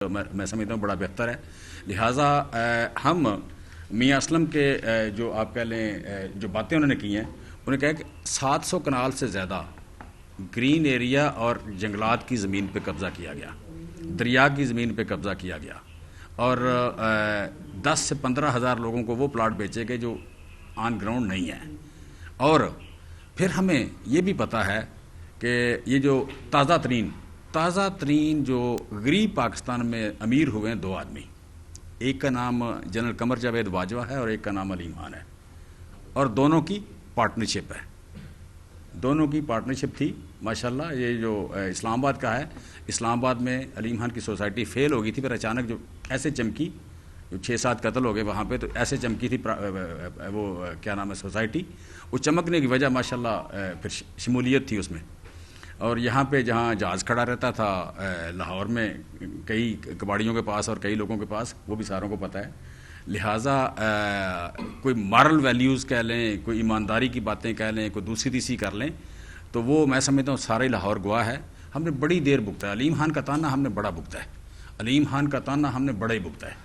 میں سمجھتا ہوں بڑا بہتر ہے. لہٰذا ہم میاں اسلم کے جو آپ کہہ لیں جو باتیں انہوں نے کی ہیں، انہوں نے کہا کہ 700 کنال سے زیادہ گرین ایریا اور جنگلات کی زمین پہ قبضہ کیا گیا، دریا کی زمین پہ قبضہ کیا گیا، اور 10 سے 15 ہزار لوگوں کو وہ پلاٹ بیچے گئے جو آن گراؤنڈ نہیں ہیں. اور پھر ہمیں یہ بھی پتہ ہے کہ یہ جو تازہ ترین جو غریب پاکستان میں امیر ہوئے ہیں 2 آدمی، ایک کا نام جنرل قمر جاوید باجوہ ہے اور ایک کا نام علیم خان ہے، اور دونوں کی پارٹنرشپ ہے. دونوں کی پارٹنرشپ تھی ماشاءاللہ. یہ جو اسلام آباد کا ہے، اسلام آباد میں علیم خان کی سوسائٹی فیل ہو گئی تھی، پھر اچانک جو ایسے چمکی، جو 6-7 قتل ہو گئے وہاں پہ، تو ایسے چمکی تھی وہ کیا نام ہے سوسائٹی. وہ چمکنے کی وجہ ماشاءاللہ پھر شمولیت تھی اس میں. اور یہاں پہ جہاں جہاز کھڑا رہتا تھا لاہور میں کئی کباڑیوں کے پاس اور کئی لوگوں کے پاس، وہ بھی ساروں کو پتہ ہے. لہٰذا کوئی مارل ویلیوز کہہ لیں، کوئی ایمانداری کی باتیں کہہ لیں، کوئی دوسری تیسری کر لیں، تو وہ میں سمجھتا ہوں سارے لاہور گواہ ہے. ہم نے بڑی دیر بکتا ہے. علیم خان کا تانا ہم نے بڑا بکتا ہے. علیم خان کا تانا ہم نے بڑا ہی بکتا ہے.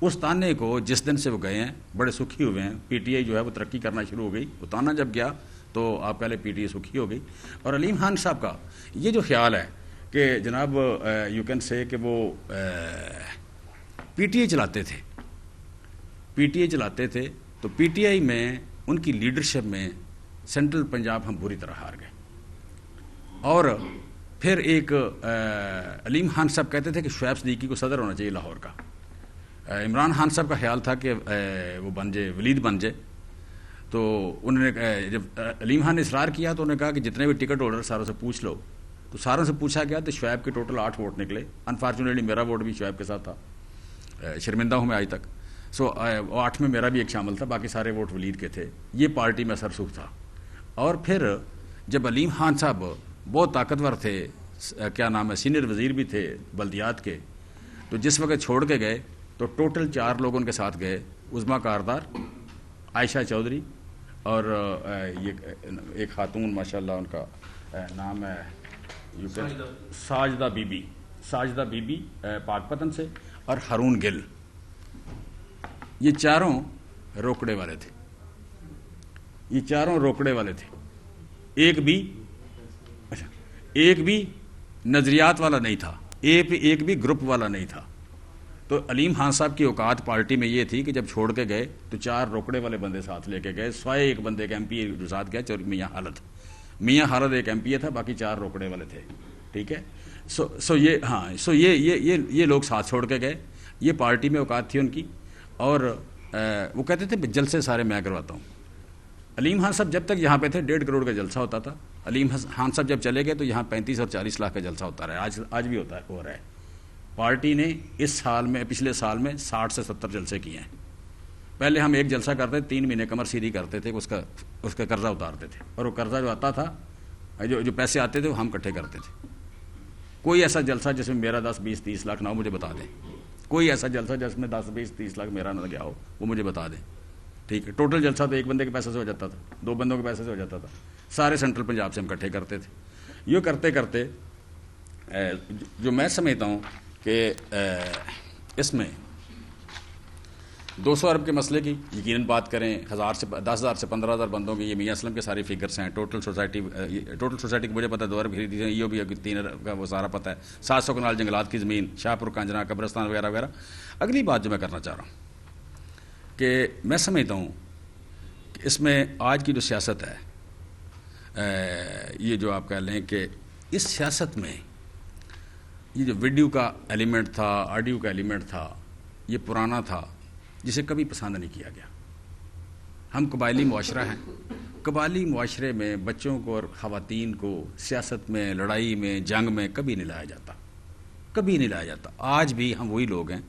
اس تانے کو جس دن سے وہ گئے ہیں بڑے سکھی ہوئے ہیں. پی ٹی آئی جو ہے وہ ترقی کرنا شروع ہو گئی. وہ تانا جب گیا تو آپ پہلے پی ٹی آئی سکھی ہو گئی. اور علیم خان صاحب کا یہ جو خیال ہے کہ جناب یو کین سے کہ وہ پی ٹی آئی چلاتے تھے، تو پی ٹی آئی میں ان کی لیڈرشپ میں سینٹرل پنجاب ہم بری طرح ہار گئے. اور پھر ایک علیم خان صاحب کہتے تھے کہ شعیب صدیقی کو صدر ہونا چاہیے لاہور کا. عمران خان صاحب کا خیال تھا کہ وہ بن جائے، ولید بن جائے. تو انہوں نے جب علیم خان نے اصرار کیا تو انہوں نے کہا کہ جتنے بھی ٹکٹ ہولڈر ساروں سے پوچھ لو. تو ساروں سے پوچھا گیا تو شعیب کے ٹوٹل 8 ووٹ نکلے. انفارچونیٹلی میرا ووٹ بھی شعیب کے ساتھ تھا. شرمندہ ہوں میں آج تک. 8 میں میرا بھی ایک شامل تھا، باقی سارے ووٹ ولید کے تھے. یہ پارٹی میں سرسوخ تھا. اور پھر جب علیم خان صاحب بہت طاقتور تھے، کیا نام ہے، سینئر وزیر بھی تھے بلدیات کے، تو جس وقت چھوڑ کے گئے تو ٹوٹل 4 لوگ ان کے ساتھ گئے. عظمیٰ کاردار، عائشہ چودھری، اور یہ ایک خاتون ماشاءاللہ ان کا نام ہے ساجدہ بی بی پاک پتن سے، اور ہارون گل. یہ چاروں روکڑے والے تھے. ایک بھی نظریات والا نہیں تھا، ایک بھی گروپ والا نہیں تھا. تو علیم خان صاحب کی اوقات پارٹی میں یہ تھی کہ جب چھوڑ کے گئے تو 4 روکڑے والے بندے ساتھ لے کے گئے، سوائے ایک بندے کا ایم پی جو ساتھ گیا، میاں خالد ایک ایم پی تھا، باقی 4 روکڑے والے تھے. ٹھیک ہے. یہ لوگ ساتھ چھوڑ کے گئے. یہ پارٹی میں اوقات تھی ان کی. اور وہ کہتے تھے جلسے سارے میں کرواتا ہوں. علیم خان صاحب جب تک یہاں پہ تھے 1.5 کروڑ کا جلسہ ہوتا تھا. علیم خان صاحب جب چلے گئے تو یہاں 35 اور 40 لاکھ کا جلسہ ہوتا رہا. آج بھی ہو رہا ہے. پارٹی نے پچھلے سال میں 60 سے 70 جلسے کیے ہیں. پہلے ہم ایک جلسہ کرتے 3 مہینے کمر سیدھی کرتے تھے، اس کا قرضہ اتارتے تھے، اور وہ قرضہ جو آتا تھا، جو پیسے آتے تھے وہ ہم اکٹھے کرتے تھے. کوئی ایسا جلسہ جس میں میرا 10 20 30 لاکھ نہ ہو مجھے بتا دیں. کوئی ایسا جلسہ جس میں 10 20 30 لاکھ میرا نہ گیا ہو وہ مجھے بتا دیں. ٹھیک ہے. ٹوٹل جلسہ تو ایک بندے کے پیسے سے ہو جاتا تھا، 2 بندوں کے پیسے سے ہو جاتا تھا. سارے سینٹرل پنجاب سے ہم اکٹھے کرتے تھے. یہ کرتے کرتے جو میں سمجھتا ہوں کہ اس میں 200 ارب کے مسئلے کی یقیناً بات کریں، 10,000 سے 15,000 بندوں کی، یہ میاں اسلم کے سارے فگرس ہیں. ٹوٹل سوسائٹی کی مجھے پتہ ہے 2 ارب خریدی تھی، یہ بھی 3 ارب کا وہ سارا پتہ ہے. 700 کنال جنگلات کی زمین، شاہپور کانجنا قبرستان وغیرہ وغیرہ. اگلی بات جو میں کرنا چاہ رہا ہوں کہ میں سمجھتا ہوں کہ اس میں آج کی جو سیاست ہے، یہ جو آپ کہہ لیں کہ اس سیاست میں یہ جو ویڈیو کا ایلیمنٹ تھا، آڈیو کا ایلیمنٹ تھا، یہ پرانا تھا جسے کبھی پسند نہیں کیا گیا. ہم قبائلی معاشرہ ہیں. قبائلی معاشرے میں بچوں کو اور خواتین کو سیاست میں، لڑائی میں، جنگ میں کبھی نہیں لایا جاتا. آج بھی ہم وہی لوگ ہیں.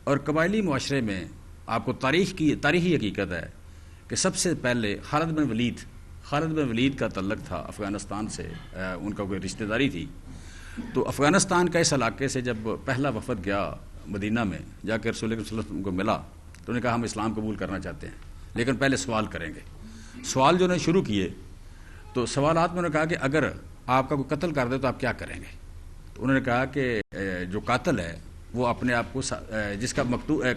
اور قبائلی معاشرے میں آپ کو تاریخی حقیقت ہے کہ سب سے پہلے خالد بن ولید کا تعلق تھا افغانستان سے. ان کا کوئی رشتہ داری تھی. تو افغانستان کا اس علاقے سے جب پہلا وفد گیا مدینہ میں، جا کے رسول اللہ صلی اللہ علیہ وسلم کو ملا تو انہوں نے کہا ہم اسلام قبول کرنا چاہتے ہیں، لیکن پہلے سوال کریں گے. سوال جو انہوں نے شروع کیے تو سوالات میں انہوں نے کہا کہ اگر آپ کا کوئی قتل کر دے تو آپ کیا کریں گے. تو انہوں نے کہا کہ جو قاتل ہے وہ اپنے آپ کو جس کا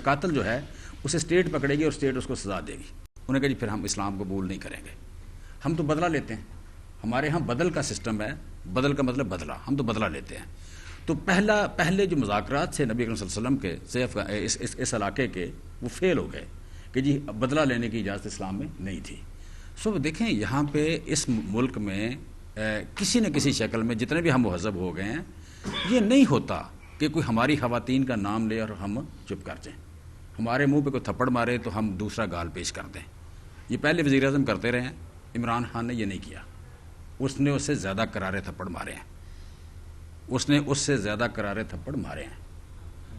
قاتل جو ہے اسے اسٹیٹ پکڑے گی اور اسٹیٹ اس کو سزا دے گی. انہوں نے کہا جی پھر ہم اسلام قبول نہیں کریں گے, ہم تو بدلہ لیتے ہیں, ہمارے ہاں بدل کا سسٹم ہے, بدل کا مطلب بدلہ, ہم تو بدلہ لیتے ہیں. تو پہلے جو مذاکرات سے نبی اکرم صلی اللہ علیہ وسلم کے اس علاقے کے وہ فیل ہو گئے کہ جی بدلہ لینے کی اجازت اسلام میں نہیں تھی. سو دیکھیں یہاں پہ اس ملک میں کسی نہ کسی شکل میں جتنے بھی ہم مہذب ہو گئے ہیں, یہ نہیں ہوتا کہ کوئی ہماری خواتین کا نام لے اور ہم چپ کر جائیں, ہمارے منہ پہ کوئی تھپڑ مارے تو ہم دوسرا گال پیش کر دیں. یہ پہلے وزیر اعظم کرتے رہے ہیں, عمران خان نے یہ نہیں کیا, اس نے اس سے زیادہ کرارے تھپڑ مارے ہیں, اس نے اس سے زیادہ کرارے تھپڑ مارے ہیں.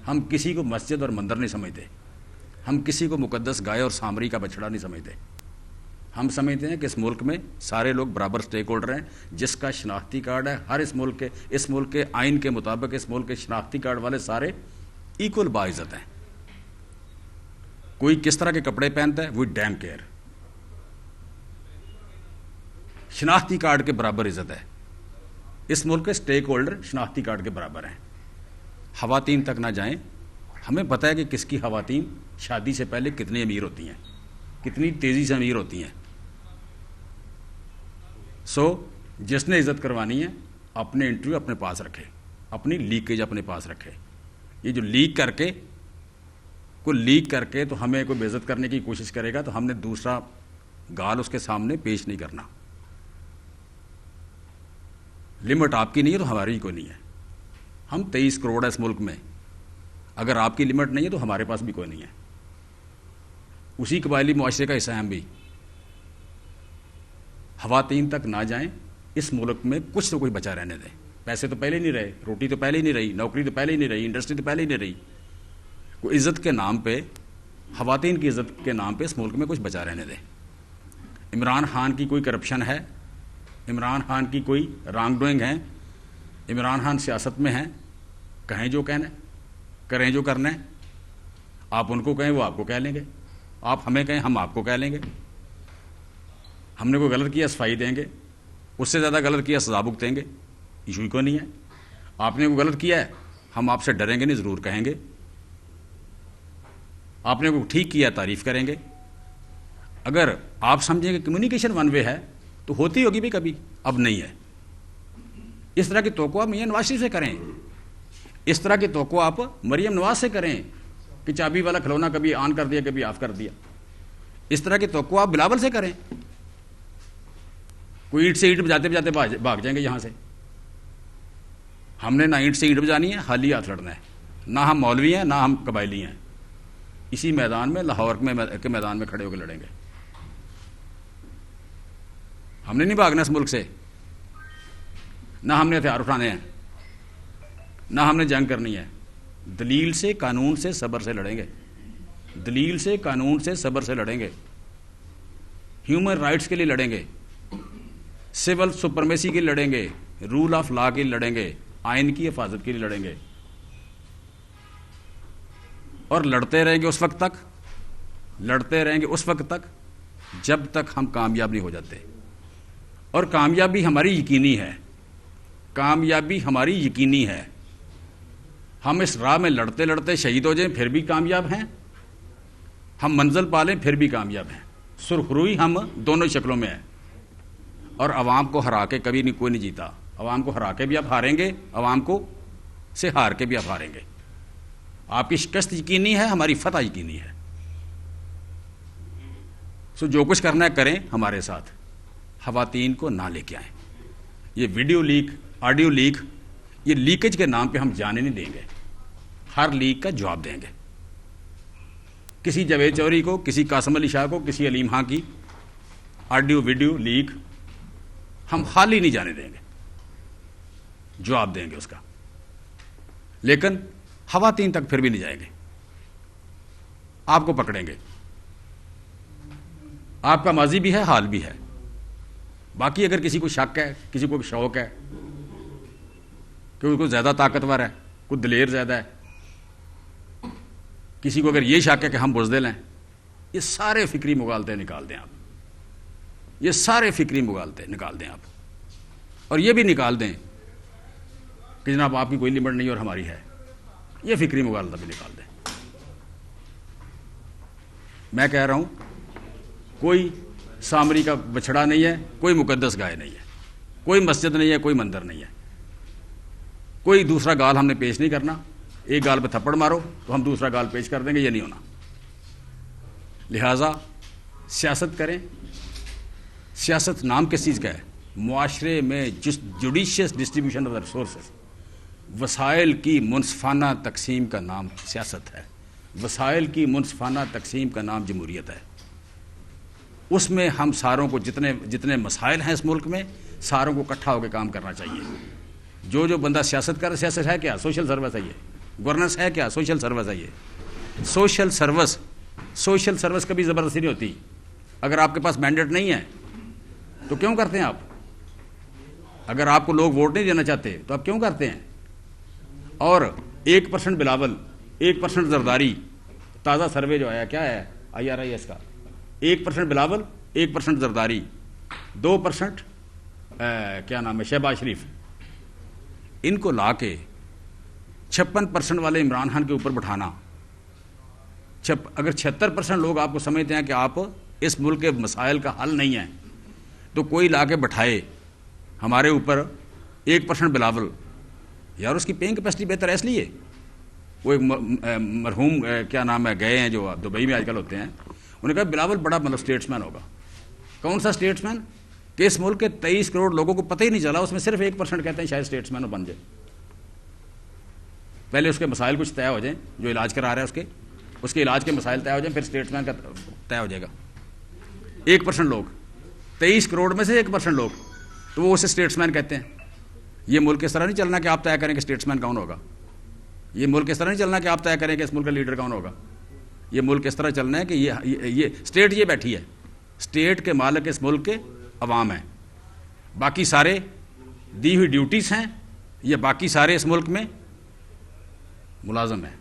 ہم کسی کو مسجد اور مندر نہیں سمجھتے, ہم کسی کو مقدس گائے اور سامری کا بچڑا نہیں سمجھتے. ہم سمجھتے ہیں کہ اس ملک میں سارے لوگ برابر سٹیک ہولڈر ہیں, جس کا شناختی کارڈ ہے ہر اس ملک کے آئین کے مطابق اس ملک کے شناختی کارڈ والے سارے ایکول باعزت ہیں. کوئی کس طرح کے کپڑے پہنتا ہے وی ڈیم کیئر, شناختی کارڈ کے برابر عزت ہے. اس ملک کے سٹیک ہولڈر شناختی کارڈ کے برابر ہیں. خواتین تک نہ جائیں, ہمیں پتہ ہے کہ کس کی خواتین شادی سے پہلے کتنی امیر ہوتی ہیں, کتنی تیزی سے امیر ہوتی ہیں. سو جس نے عزت کروانی ہے اپنے انٹرویو اپنے پاس رکھے, اپنی لیکیج اپنے پاس رکھے. یہ جو لیک کر کے تو ہمیں کوئی بے عزت کرنے کی کوشش کرے گا تو ہم نے دوسرا گال اس کے سامنے پیش نہیں کرنا. لمٹ آپ کی نہیں ہے تو ہماری کوئی نہیں ہے. ہم 23 کروڑ ہے اس ملک میں, اگر آپ کی لمٹ نہیں ہے تو ہمارے پاس بھی کوئی نہیں ہے. اسی قبائلی معاشرے کا حصہ ہیں ہم بھی. خواتین تک نہ جائیں, اس ملک میں کچھ تو کوئی بچا رہنے دیں. پیسے تو پہلے ہی نہیں رہے, روٹی تو پہلے ہی نہیں رہی, نوکری تو پہلے ہی نہیں رہی, انڈسٹری تو پہلے ہی نہیں رہی. کوئی عزت کے نام پہ, خواتین کی عزت کے نام پہ اس ملک میں کچھ بچا رہنے دیں. عمران خان کی کوئی کرپشن ہے, عمران خان کی کوئی رانگ ڈوئنگ ہے, عمران خان سیاست میں ہیں, کہیں جو کہنا ہے, کریں جو کرنا ہے. آپ ان کو کہیں وہ آپ کو کہہ لیں گے, آپ ہمیں کہیں ہم آپ کو کہہ لیں گے. ہم نے کوئی غلط کیا صفائی دیں گے, اس سے زیادہ غلط کیا سزا بھگتیں گے. ایشو ہی کو نہیں ہے. آپ نے کوئی غلط کیا ہے ہم آپ سے ڈریں گے نہیں, ضرور کہیں گے. آپ نے کوئی ٹھیک کیا تعریف کریں گے. اگر آپ سمجھیں کہ کمیونیکیشن ون وے ہے تو ہوتی ہوگی بھی کبھی, اب نہیں ہے. اس طرح کی توقع آپ میاں نواز شریف سے کریں, اس طرح کی توقع آپ مریم نواز سے کریں کہ چابی والا کھلونا کبھی آن کر دیا کبھی آف کر دیا. اس طرح کی توقع آپ بلاول سے کریں. کوئی اینٹ سے اینٹ بجاتے بجاتے بھاگ جائیں گے یہاں سے. ہم نے نہ اینٹ سے اینٹ بجانی ہے, خالی ہاتھ لڑنا ہے. نہ ہم مولوی ہیں نہ ہم قبائلی ہیں. اسی میدان میں, لاہور کے میدان میں کھڑے ہو کے لڑیں گے. ہم نے نہیں بھاگنا اس ملک سے, نہ ہم نے ہتھیار اٹھانے ہیں, نہ ہم نے جنگ کرنی ہے. دلیل سے, قانون سے, صبر سے لڑیں گے. دلیل سے, قانون سے, صبر سے لڑیں گے. ہیومن رائٹس کے لیے لڑیں گے, سول سپرمیسی کے لیے لڑیں گے, رول آف لا کے لیے لڑیں گے, آئین کی حفاظت کے لیے لڑیں گے. اور لڑتے رہیں گے اس وقت تک, لڑتے رہیں گے اس وقت تک جب تک ہم کامیاب نہیں ہو جاتے. اور کامیابی ہماری یقینی ہے, کامیابی ہماری یقینی ہے. ہم اس راہ میں لڑتے لڑتے شہید ہو جائیں پھر بھی کامیاب ہیں, ہم منزل پالیں پھر بھی کامیاب ہیں. سرخروئی ہم دونوں شکلوں میں ہیں. اور عوام کو ہرا کے کبھی کوئی نہیں جیتا. عوام کو ہرا کے بھی آپ ہاریں گے, عوام کو سے ہار کے بھی آپ ہاریں گے. آپ کی شکست یقینی ہے, ہماری فتح یقینی ہے. سو جو کچھ کرنا ہے کریں ہمارے ساتھ, خواتین کو نہ لے کے آئیں. یہ ویڈیو لیک, آڈیو لیک, یہ لیکیج کے نام پہ ہم جانے نہیں دیں گے. ہر لیک کا جواب دیں گے. کسی جاوید چوہدری کو, کسی قاسم علی شاہ کو, کسی علیم خان کی آڈیو ویڈیو لیک ہم خالی نہیں جانے دیں گے, جواب دیں گے اس کا. لیکن خواتین تک پھر بھی نہیں جائیں گے, آپ کو پکڑیں گے. آپ کا ماضی بھی ہے, حال بھی ہے. باقی اگر کسی کو شک ہے, کسی کو شوق ہے کہ اس کو زیادہ طاقتور ہے, کوئی دلیر زیادہ ہے, کسی کو اگر یہ شک ہے کہ ہم بزدل ہیں, یہ سارے فکری مغالطے نکال دیں آپ. یہ سارے فکری مغالطے نکال دیں آپ. اور یہ بھی نکال دیں کہ جناب آپ کی کوئی لمٹ نہیں اور ہماری ہے. یہ فکری مغالطہ بھی نکال دیں. میں کہہ رہا ہوں کوئی سامری کا بچھڑا نہیں ہے, کوئی مقدس گائے نہیں ہے, کوئی مسجد نہیں ہے, کوئی مندر نہیں ہے, کوئی دوسرا گال ہم نے پیش نہیں کرنا. ایک گال پہ تھپڑ مارو تو ہم دوسرا گال پیش کر دیں گے, یہ نہیں ہونا. لہٰذا سیاست کریں. سیاست نام کس چیز کا ہے؟ معاشرے میں judicious distribution of the resources, وسائل کی منصفانہ تقسیم کا نام سیاست ہے. وسائل کی منصفانہ تقسیم کا نام جمہوریت ہے. اس میں ہم ساروں کو جتنے مسائل ہیں اس ملک میں, ساروں کو اکٹھا ہو کے کام کرنا چاہیے. جو بندہ سیاست کر, سیاست ہے کیا؟ سوشل سروس ہے. یہ گورننس ہے کیا؟ سوشل سروس ہے. یہ سوشل سروس کبھی زبردستی نہیں ہوتی. اگر آپ کے پاس مینڈیٹ نہیں ہے تو کیوں کرتے ہیں آپ؟ اگر آپ کو لوگ ووٹ نہیں دینا چاہتے تو آپ کیوں کرتے ہیں؟ اور 1% بلاول, 1% زرداری, تازہ سروے جو آیا کیا ہے IRIS کا, 1% بلاول, 1% زرداری, 2% کیا نام ہے شہباز شریف, ان کو لا کے 56% والے عمران خان کے اوپر بٹھانا. اگر 76% لوگ آپ کو سمجھتے ہیں کہ آپ اس ملک کے مسائل کا حل نہیں ہیں, تو کوئی لا کے بٹھائے ہمارے اوپر 1% بلاول. یار اس کی پیئنگ کیپیسٹی بہتر ہے. اس لیے وہ ایک مرحوم کیا نام ہے گئے ہیں جو دبئی میں آج کل ہوتے ہیں, انہوں نے کہا بلاول بڑا اسٹیٹس مین ہوگا. کون سا اسٹیٹس مین؟ کہ اس ملک کے 23 کروڑ لوگوں کو پتہ ہی نہیں چلا, اس میں صرف 1% کہتے ہیں شاید اسٹیٹس مین بن جائے. پہلے اس کے مسائل کچھ طے ہو جائیں, جو علاج کرا رہا ہے اس کے علاج کے مسائل طے ہو جائیں, پھر اسٹیٹس مین کا طے ہو جائے گا. 1% لوگ, 23 کروڑ میں سے 1% لوگ, تو وہ اسے اسٹیٹس مین کہتے ہیں. یہ ملک اس طرح نہیں چلنا کہ آپ طے کریں کہ اسٹیٹس مین کون ہوگا. یہ ملک اس طرح نہیں چلنا کہ آپ طے کریں کہ اس ملک کا لیڈر کون ہوگا. یہ ملک اس طرح چلنا ہے کہ یہ اسٹیٹ یہ بیٹھی ہے, اسٹیٹ کے مالک اس ملک کے عوام ہیں, باقی سارے دی ہوئی ڈیوٹیز ہیں, یہ باقی سارے اس ملک میں ملازم ہیں.